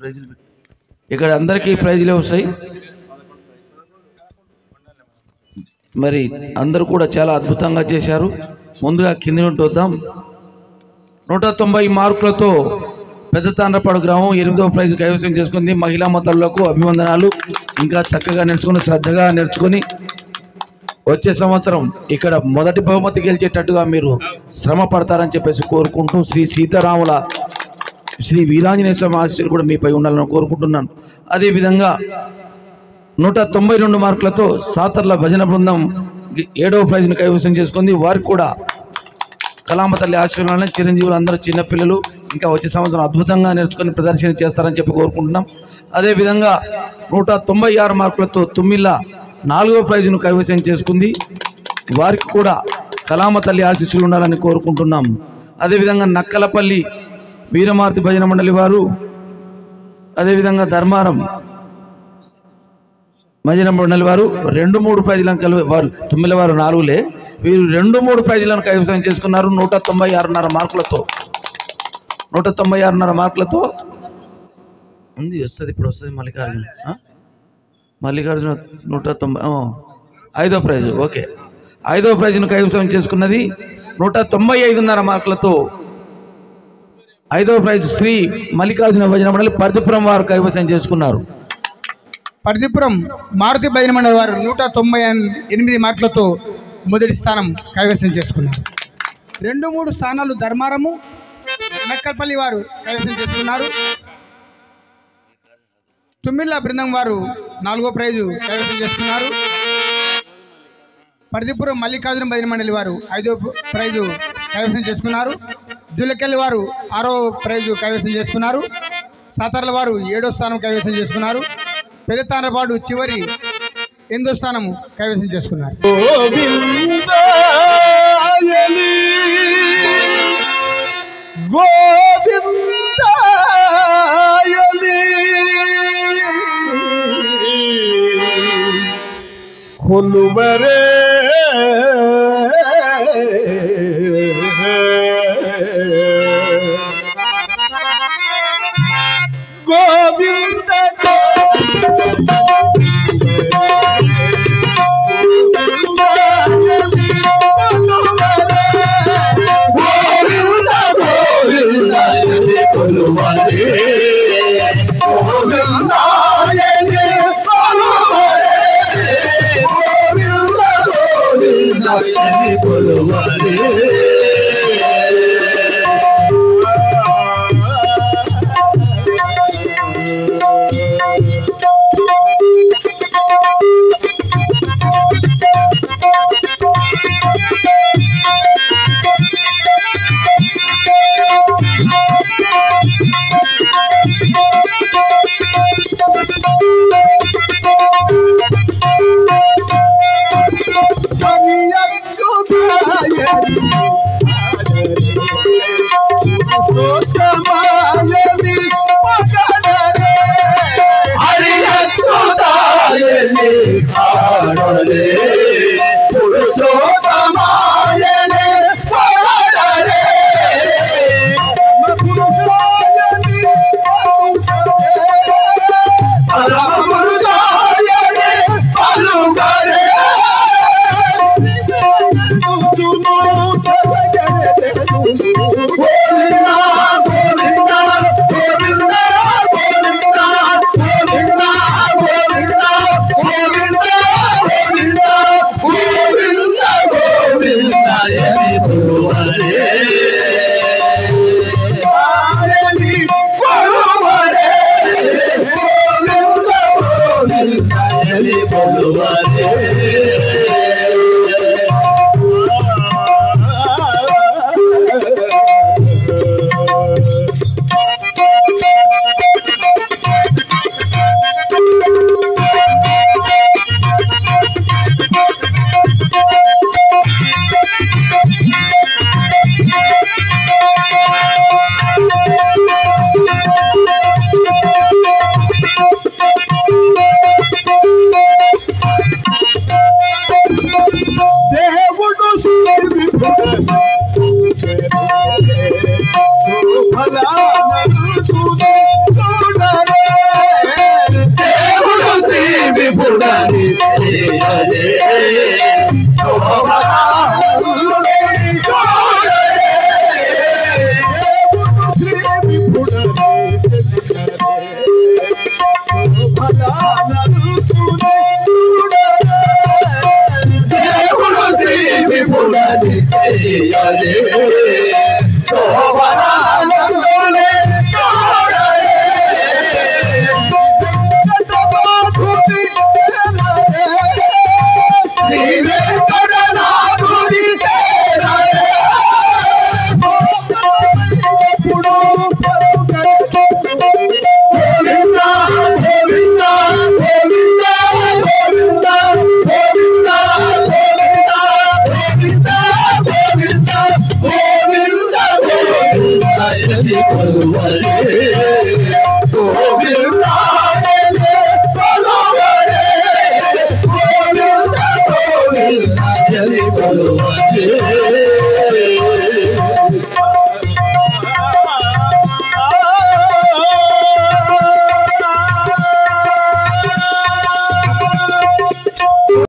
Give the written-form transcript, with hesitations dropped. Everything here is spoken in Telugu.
ప్రైజులు ఇక్కడ అందరికీ ప్రైజులే వస్తాయి. మరి అందరూ కూడా చాలా అద్భుతంగా చేశారు. ముందుగా కింది నుండి వద్దాం. 190 మార్కులతో పెద్ద తాండ్రపాడు గ్రామం 8వ ప్రైజ్ కైవసం చేసుకుంది. మహిళా మతలకు అభివందనాలు. ఇంకా చక్కగా నేర్చుకుని శ్రద్ధగా నేర్చుకుని వచ్చే సంవత్సరం ఇక్కడ మొదటి బహుమతి గెలిచేటట్టుగా మీరు శ్రమ పడతారని చెప్పేసి కోరుకుంటూ శ్రీ సీతారాముల శ్రీ వీరాంజనేయ స్వామి ఆశీస్సులు కూడా మీపై ఉండాలని కోరుకుంటున్నాను. అదేవిధంగా 192 మార్కులతో సాతర్ల భజన బృందం 7వ ప్రైజ్ను కైవసం చేసుకుంది. వారికి కూడా కలామ తల్లి ఆశీర్వాదాలను చిరంజీవులు అందరూ చిన్నపిల్లలు ఇంకా వచ్చే సంవత్సరం అద్భుతంగా నేర్చుకొని ప్రదర్శన చేస్తారని చెప్పి కోరుకుంటున్నాం. అదేవిధంగా 196 మార్కులతో తుమ్మిళ్ళ 4వ ప్రైజ్ను కైవసం చేసుకుంది. వారికి కూడా కలామ తల్లి ఆశీస్సులు ఉండాలని కోరుకుంటున్నాం. అదేవిధంగా నక్కలపల్లి వీరమార్తి భజన మండలి వారు, అదేవిధంగా ధర్మారం భజన మండలి వారు 2-3 ప్రైజులను వారు 9 వారు 4లే వీరు 2-3 ప్రైజులను కైవసం చేసుకున్నారు. 196.5 మార్కులతో 196.5 మార్కులతో ఉంది. వస్తుంది ఇప్పుడు వస్తుంది మల్లికార్జున 5వ ప్రైజు. ఓకే, 5వ ప్రైజును కైవసం చేసుకున్నది. 195.5 మార్కులతో 5వ ప్రైజ్ శ్రీ మల్లికార్జున భజన మండలి పర్దిపురం వారు కైవసం చేసుకున్నారు. పర్దిపురం మారుతి భజన మండలి వారు 198 మార్కులతో మొదటి స్థానం కైవసం చేసుకున్నారు. 2-3 స్థానాలు ధర్మారము నక్కల్పల్లి వారు కైవసం చేసుకున్నారు. తుమ్మిళ్ళ బృందం వారు 4వ ప్రైజు కైవసం చేసుకున్నారు. పర్దిపురం మల్లికార్జున భజన మండలి వారు 5వ ప్రైజు కైవసం చేసుకున్నారు. జులకెల్లి వారు 6వ ప్రైజు కైవసం చేసుకున్నారు. సాతార్ల వారు 7వ స్థానం కైవసం చేసుకున్నారు. పెద్ద తాండ్రపాడు చివరి 8వ స్థానం కైవసం చేసుకున్నారు. కొలువరే గోవింద చూడని తెలియలే శోభనానందోలే చూడలే నీ వెంకటనాథుడి చేరలే ఎప్పుడు గోవిందా గోవిందా గోవిందా గోవిందా గోవిందా గోవిందా గోవిందా గోవిందా గోవిందా గోవిందా